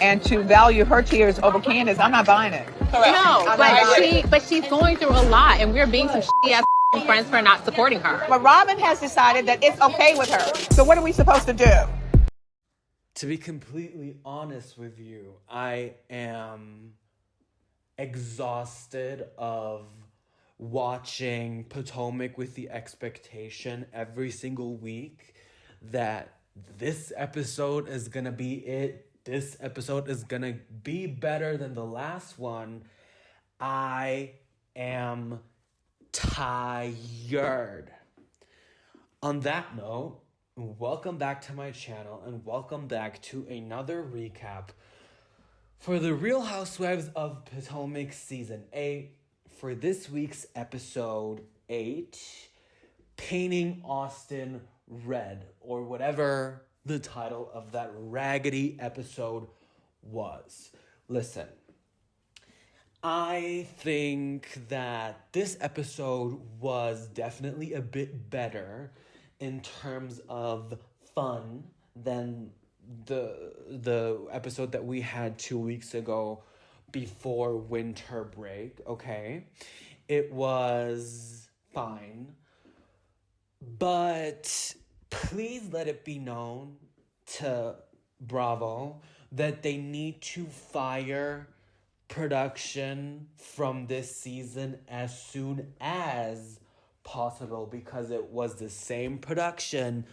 and to value her tears over Candiace, I'm not buying it. No, but she's going through a lot, and we're being some shitty ass friends for not supporting her. But Robin has decided that it's okay with her. So what are we supposed to do? To be completely honest with you, I am exhausted of watching Potomac with the expectation every single week that this episode is gonna be it. This episode is gonna be better than the last one. I am tired. On that note, welcome back to my channel and welcome back to another recap for the Real Housewives of Potomac Season 8 for this week's episode 8, Painting Austin Red, or whatever the title of that raggedy episode was. Listen, I think that this episode was definitely a bit better in terms of fun than the episode that we had 2 weeks ago before winter break, okay? It was fine. But please let it be known to Bravo that they need to fire production from this season as soon as possible, because it was the same production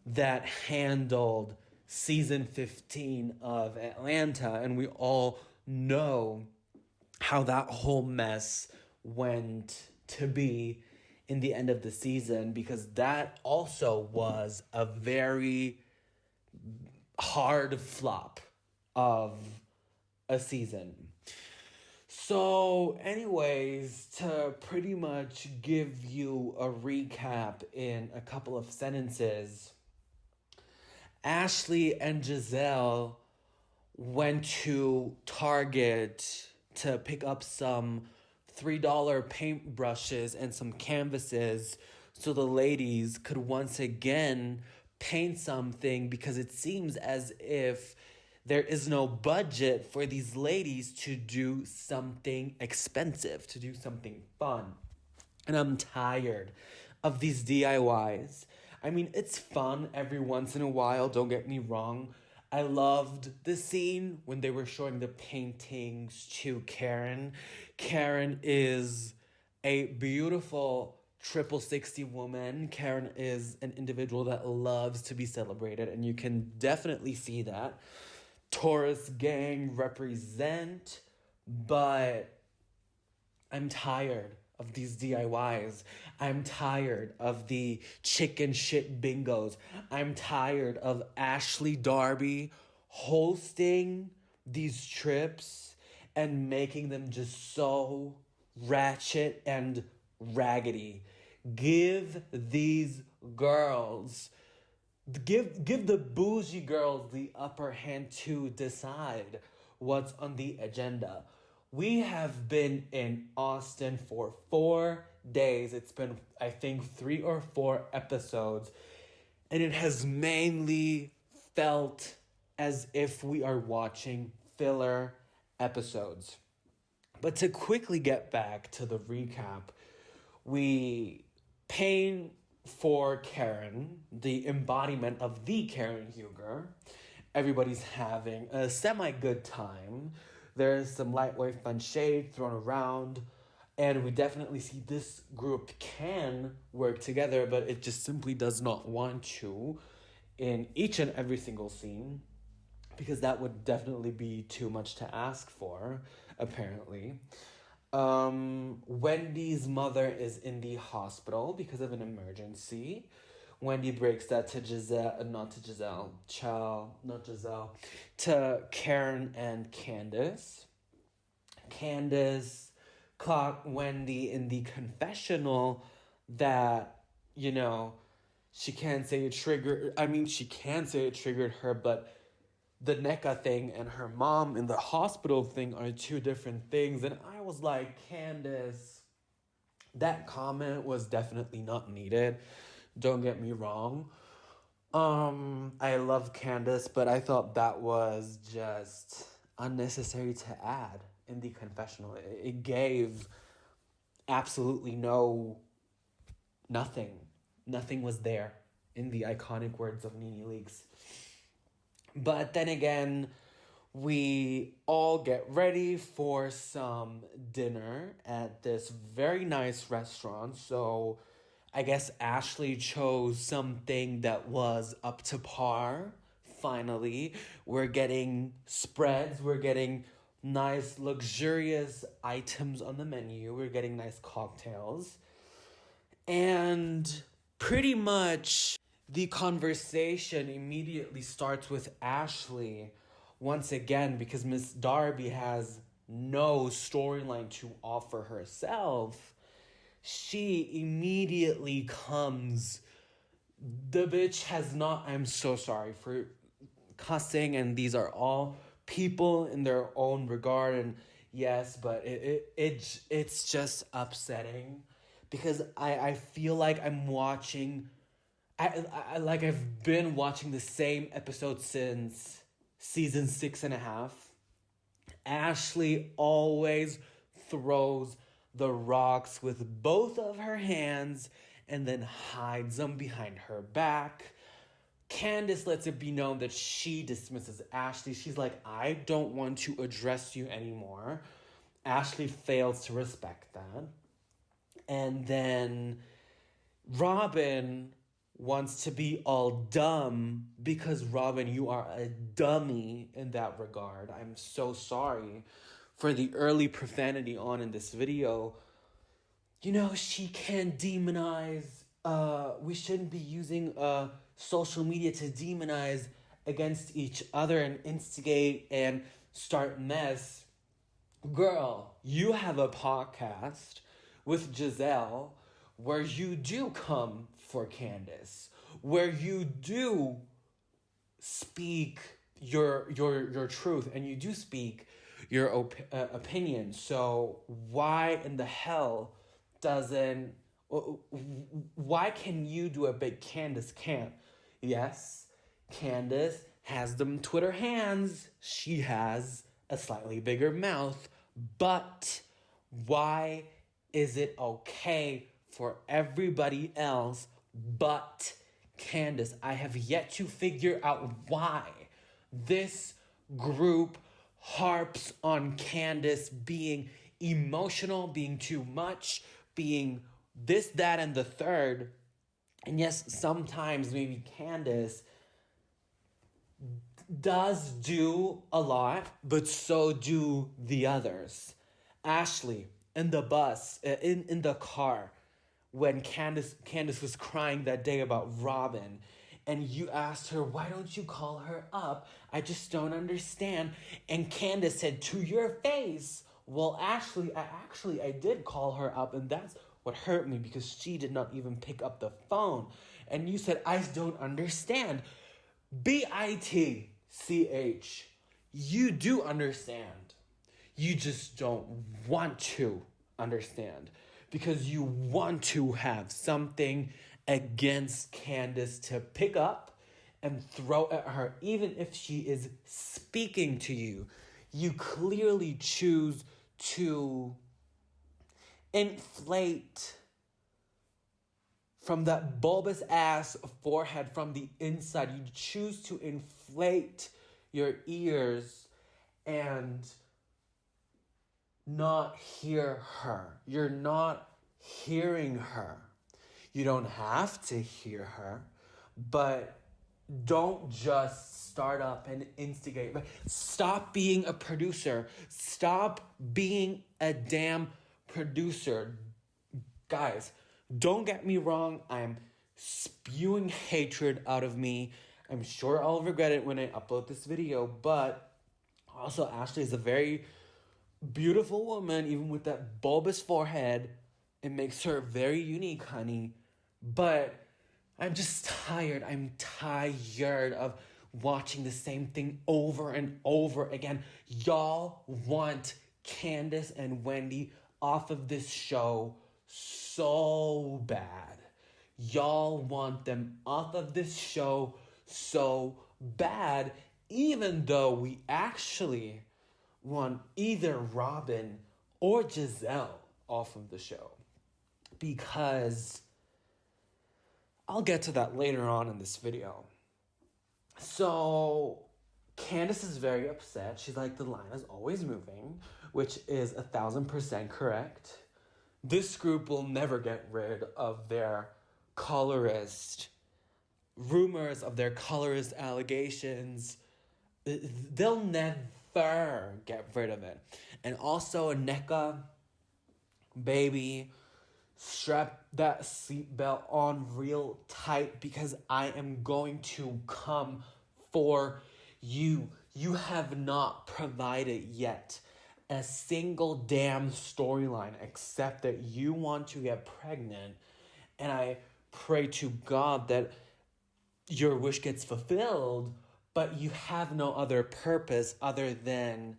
that handled season 15 of Atlanta, and we all know how that whole mess went to be in the end of the season, because that also was a very hard flop of a season. So anyways, to pretty much give you a recap in a couple of sentences, Ashley and Giselle went to Target to pick up some $3 paintbrushes and some canvases so the ladies could once again paint something, because it seems as if there is no budget for these ladies to do something expensive, to do something fun. And I'm tired of these DIYs. I mean, it's fun every once in a while, don't get me wrong. I loved the scene when they were showing the paintings to Karen. Karen is a beautiful triple 60 woman. Karen is an individual that loves to be celebrated, and you can definitely see that. Taurus gang represent, but I'm tired of these DIYs. I'm tired of the chicken shit bingos. I'm tired of Ashley Darby hosting these trips and making them just so ratchet and raggedy. Give these girls, give the bougie girls the upper hand to decide what's on the agenda. We have been in Austin for 4 days. It's been, I think, 3 or 4 episodes. And it has mainly felt as if we are watching filler episodes. But to quickly get back to the recap, we paint for Karen, the embodiment of the Karen Huger. Everybody's having a semi-good time. There's some lightweight fun shade thrown around, and we definitely see this group can work together, but it just simply does not want to in each and every single scene, because that would definitely be too much to ask for, apparently. Wendy's mother is in the hospital because of an emergency. Wendy breaks that to to Karen and Candiace. Candiace caught Wendy in the confessional that, you know, she can say it triggered her, but the NECA thing and her mom in the hospital thing are two different things. And I was like, Candiace, that comment was definitely not needed. Don't get me wrong. I love Candiace, but I thought that was just unnecessary to add in the confessional. It gave absolutely nothing. Nothing was there in the iconic words of Nene Leakes. But then again, we all get ready for some dinner at this very nice restaurant. So I guess Ashley chose something that was up to par. Finally, we're getting spreads, we're getting nice, luxurious items on the menu, we're getting nice cocktails. And pretty much the conversation immediately starts with Ashley once again because Miss Darby has no storyline to offer herself. She immediately comes. The bitch has not. I'm so sorry for cussing, and these are all people in their own regard, and yes, but it's just upsetting because I feel like I'm watching. I like I've been watching the same episode since season 6.5. Ashley always throws the rocks with both of her hands and then hides them behind her back. Candiace lets it be known that she dismisses Ashley. She's like, I don't want to address you anymore. Ashley fails to respect that. And then Robin wants to be all dumb because, Robin, you are a dummy in that regard. I'm so sorry for the early profanity on in this video. You know, she can demonize. We shouldn't be using social media to demonize against each other and instigate and start mess. Girl, you have a podcast with Giselle where you do come for Candiace, where you do speak your truth and you do speak your opinion. So why in the hell why can you do it but Candiace can't? Yes, Candiace has them Twitter hands. She has a slightly bigger mouth, but why is it okay for everybody else but Candiace? I have yet to figure out why this group harps on Candiace being emotional, being too much, being this, that, and the third. And yes, sometimes maybe Candiace does do a lot, but so do the others. Ashley, in the bus, in the car, when Candiace was crying that day about Robin, and you asked her, why don't you call her up? I just don't understand. And Candiace said to your face, well, Ashley, I did call her up, and that's what hurt me because she did not even pick up the phone. And you said, I don't understand. BITCH. You do understand. You just don't want to understand because you want to have something against Candiace to pick up and throw at her, even if she is speaking to you. You clearly choose to inflate from that bulbous ass forehead from the inside. You choose to inflate your ears and not hear her. You're not hearing her. You don't have to hear her, but don't just start up and instigate. Stop being a producer. Stop being a damn producer. Guys, don't get me wrong. I'm spewing hatred out of me. I'm sure I'll regret it when I upload this video, but also Ashley is a very beautiful woman, even with that bulbous forehead. It makes her very unique, honey. But I'm just tired. I'm tired of watching the same thing over and over again. Y'all want Candiace and Wendy off of this show so bad. Y'all want them off of this show so bad, even though we actually want either Robin or Giselle off of the show. Because I'll get to that later on in this video. So Candiace is very upset. She's like, the line is always moving, which is 1,000% correct. This group will never get rid of their colorist rumors, of their colorist allegations. They'll never get rid of it. And also, Nneka, baby, strap that seatbelt on real tight because I am going to come for you. You have not provided yet a single damn storyline except that you want to get pregnant. And I pray to God that your wish gets fulfilled, but you have no other purpose other than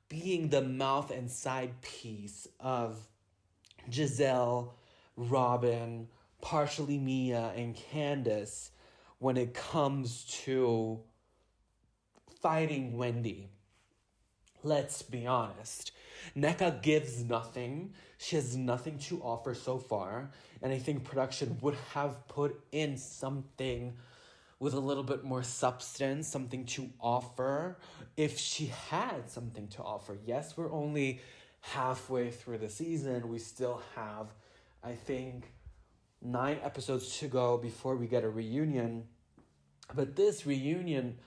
being the mouth and side piece of Giselle, Robin, partially Mia, and Candiace when it comes to fighting Wendy. Let's be honest. Nneka gives nothing. She has nothing to offer so far. And I think production would have put in something with a little bit more substance, something to offer, if she had something to offer. Yes, we're only halfway through the season. We still have, I think, 9 episodes to go before we get a reunion. But this reunion,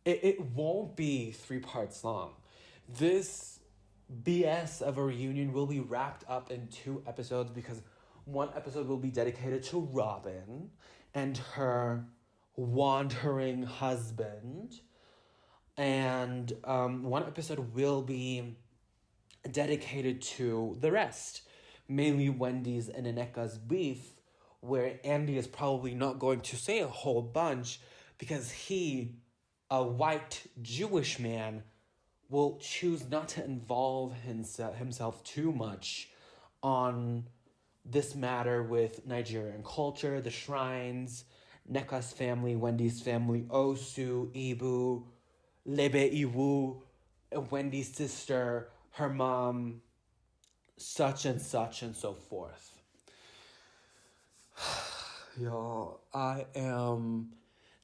it won't be 3 parts long. This BS of a reunion will be wrapped up in 2 episodes because one episode will be dedicated to Robin and her wandering husband. And one episode will be dedicated to the rest, mainly Wendy's and Nneka's beef, where Andy is probably not going to say a whole bunch because he, a white Jewish man, will choose not to involve himself too much on this matter with Nigerian culture, the shrines, Nneka's family, Wendy's family, Osu, Ibu, Lebe Iwu, Wendy's sister, her mom, such and so forth. Y'all, I am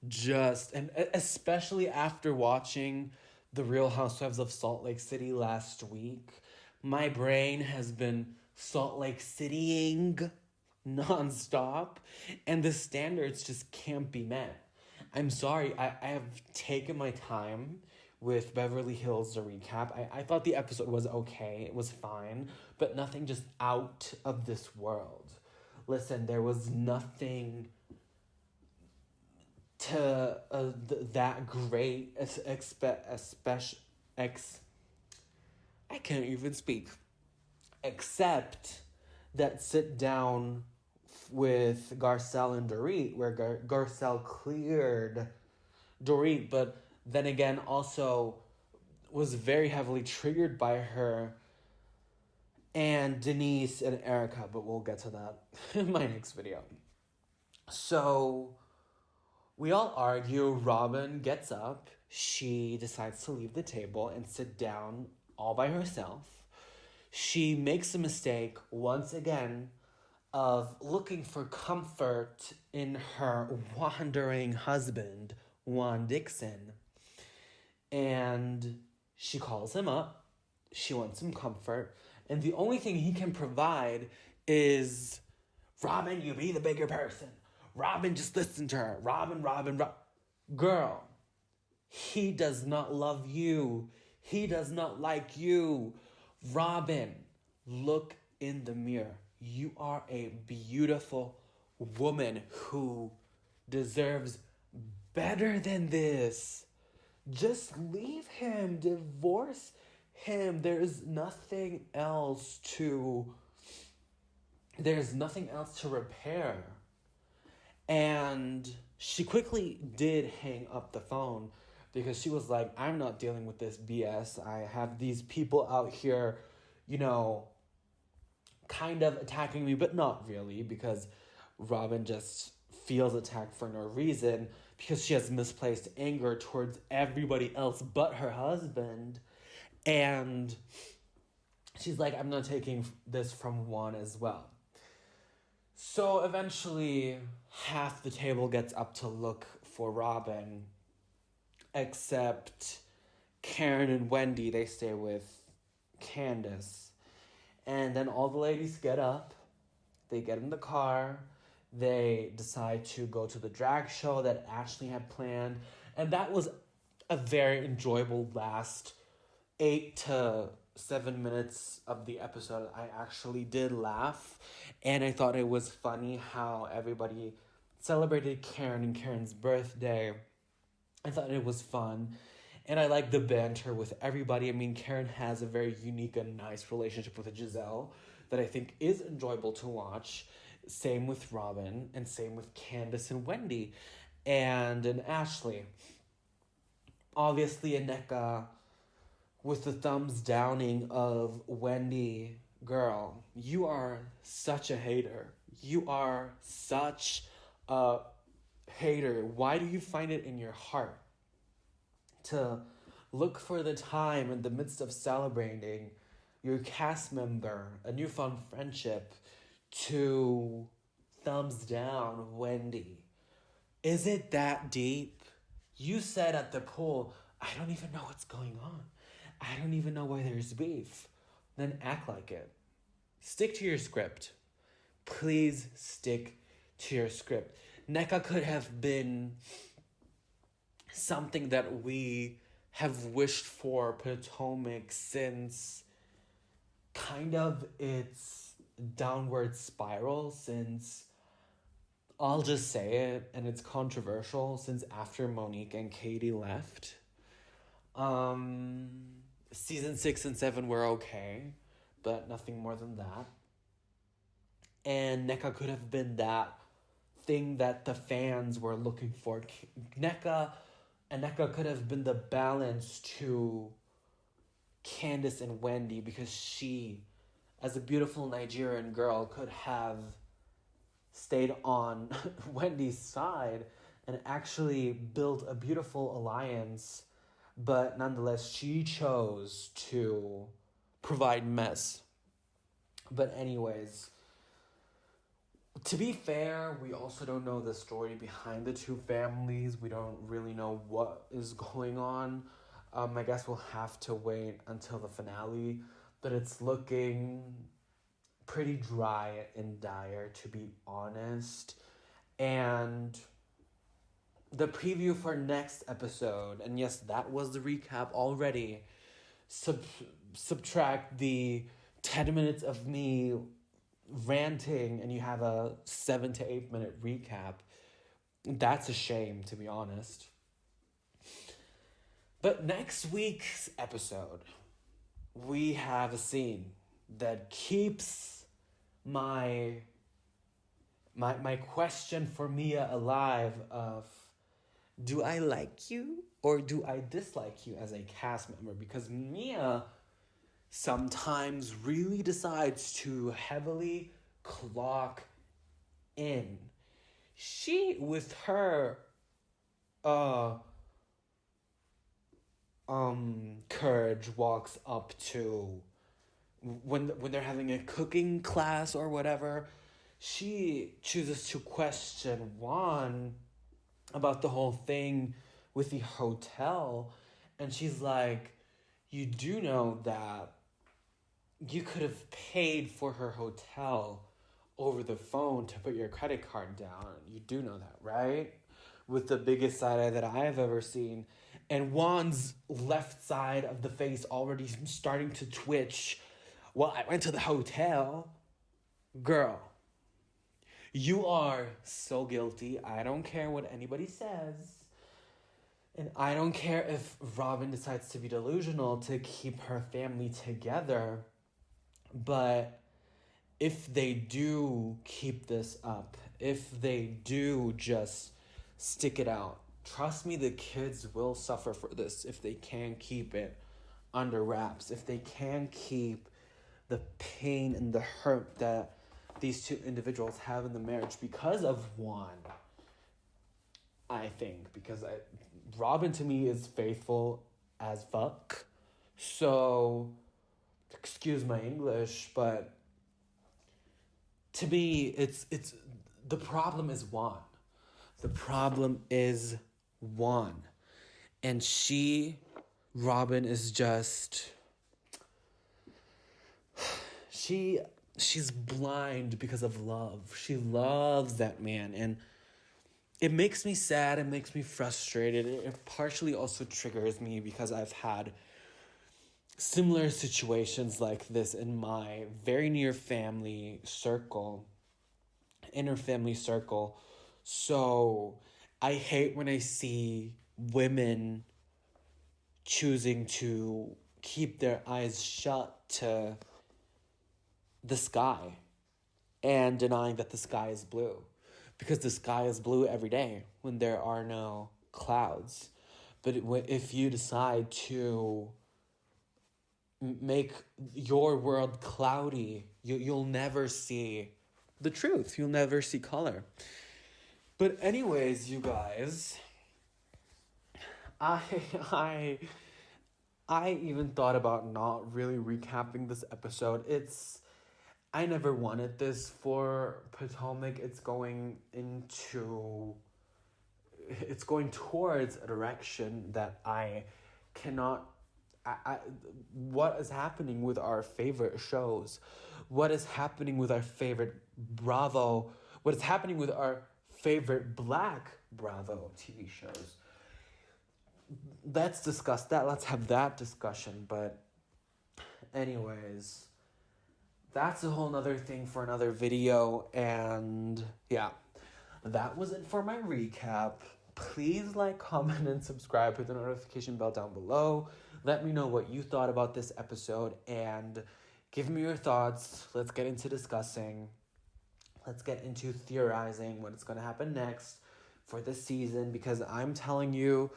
just, and especially after watching The Real Housewives of Salt Lake City last week, my brain has been Salt Lake Citying nonstop, and the standards just can't be met. I'm sorry, I have taken my time with Beverly Hills, the recap. I thought the episode was okay, it was fine, but nothing just out of this world. Listen, there was nothing to that great, I can't even speak, except that sit down with Garcelle and Dorit, where Garcelle cleared Dorit, but then again also was very heavily triggered by her and Denise and Erica, but we'll get to that in my next video. So we all argue. Robin gets up. She decides to leave the table and sit down all by herself. She makes a mistake once again of looking for comfort in her wandering husband, Juan Dixon. And she calls him up. She wants some comfort. And the only thing he can provide is, Robin, you be the bigger person. Robin, just listen to her. Robin. Girl, he does not love you. He does not like you. Robin, look in the mirror. You are a beautiful woman who deserves better than this. Just leave him. Divorce him. There's nothing else to repair. And she quickly did hang up the phone because she was like, I'm not dealing with this BS. I have these people out here, kind of attacking me, but not really, because Robin just feels attacked for no reason because she has misplaced anger towards everybody else but her husband. And she's like, I'm not taking this from Juan as well. So eventually, half the table gets up to look for Robin, except Karen and Wendy, they stay with Candiace. And then all the ladies get up, they get in the car, they decide to go to the drag show that Ashley had planned. And that was a very enjoyable last 8 to 7 minutes of the episode. I actually did laugh, and I thought it was funny how everybody celebrated Karen and Karen's birthday. I thought it was fun, and I like the banter with everybody. I mean, Karen has a very unique and nice relationship with Giselle that I think is enjoyable to watch. Same with Robin, and same with Candiace and Wendy, and Ashley. Obviously, Aneka with the thumbs downing of Wendy, girl, you are such a hater. You are such a hater. Why do you find it in your heart to look for the time in the midst of celebrating your cast member, a newfound friendship, to thumbs down Wendy? Is it that deep? You said at the pool, I don't even know what's going on. I don't even know why there's beef. Then act like it. Stick to your script. Please stick to your script. NECA could have been something that we have wished for Potomac since kind of its downward spiral, since, I'll just say it, and it's controversial, since after Monique and Katie left. Season 6 and 7 were okay, but nothing more than that. And NECA could have been that thing that the fans were looking for. NECA could have been the balance to Candiace and Wendy, because she, as a beautiful Nigerian girl, could have stayed on Wendy's side and actually built a beautiful alliance. But nonetheless, she chose to provide mess. But anyways, to be fair, we also don't know the story behind the two families. We don't really know what is going on. I guess we'll have to wait until the finale. But it's looking pretty dry and dire, to be honest. And the preview for next episode, and yes, that was the recap already. Subtract the 10 minutes of me ranting, and you have a 7 to 8 minute recap. That's a shame, to be honest. But next week's episode, we have a scene that keeps my question for Mia alive of, do I like you or do I dislike you as a cast member? Because Mia sometimes really decides to heavily clock in. She, with her courage, walks up to, when they're having a cooking class or whatever, she chooses to question Juan about the whole thing with the hotel. And she's like, you do know that you could have paid for her hotel over the phone to put your credit card down. You do know that, right? With the biggest side eye that I have ever seen. And Juan's left side of the face already starting to twitch. Well, I went to the hotel. Girl, you are so guilty. I don't care what anybody says. And I don't care if Robin decides to be delusional to keep her family together. But if they do keep this up, if they do just stick it out, trust me, the kids will suffer for this if they can't keep it under wraps. If they can't keep the pain and the hurt that these two individuals have in the marriage because of one. I think because Robin to me is faithful as fuck. So, excuse my English, but to me, it's the problem is Juan. The problem is Juan, and Robin is just she's blind because of love. She loves that man, and it makes me sad. It makes me frustrated. It partially also triggers me because I've had similar situations like this in my very near family circle, inner family circle. So I hate when I see women choosing to keep their eyes shut to the sky and denying that the sky is blue. Because the sky is blue every day when there are no clouds. But if you decide to make your world cloudy, you'll never see the truth. You'll never see color. But anyways, you guys, I even thought about not really recapping this episode. I never wanted this for Potomac. It's going towards a direction that I cannot. What is happening with our favorite shows? What is happening with our favorite Bravo? What is happening with our favorite Black Bravo TV shows? Let's discuss that. Let's have that discussion. But anyways, that's a whole nother thing for another video. And yeah, that was it for my recap. Please like, comment, and subscribe. Hit the notification bell down below. Let me know what you thought about this episode and give me your thoughts. Let's get into discussing. Let's get into theorizing what is going to happen next for this season, because I'm telling you,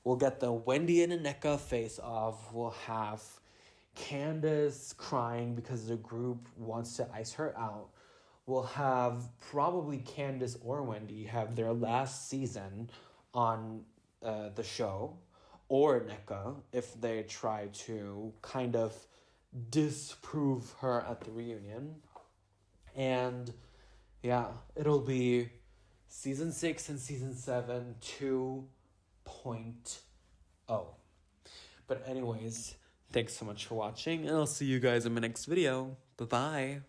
we'll get the Wendy and Aneka face-off. We'll have Candiace crying because the group wants to ice her out. We'll have probably Candiace or Wendy have their last season on the show, or Aneka if they try to kind of disprove her at the reunion. And yeah, it'll be season 6 and season 7 2.0. But anyways, thanks so much for watching, and I'll see you guys in my next video. Bye-bye.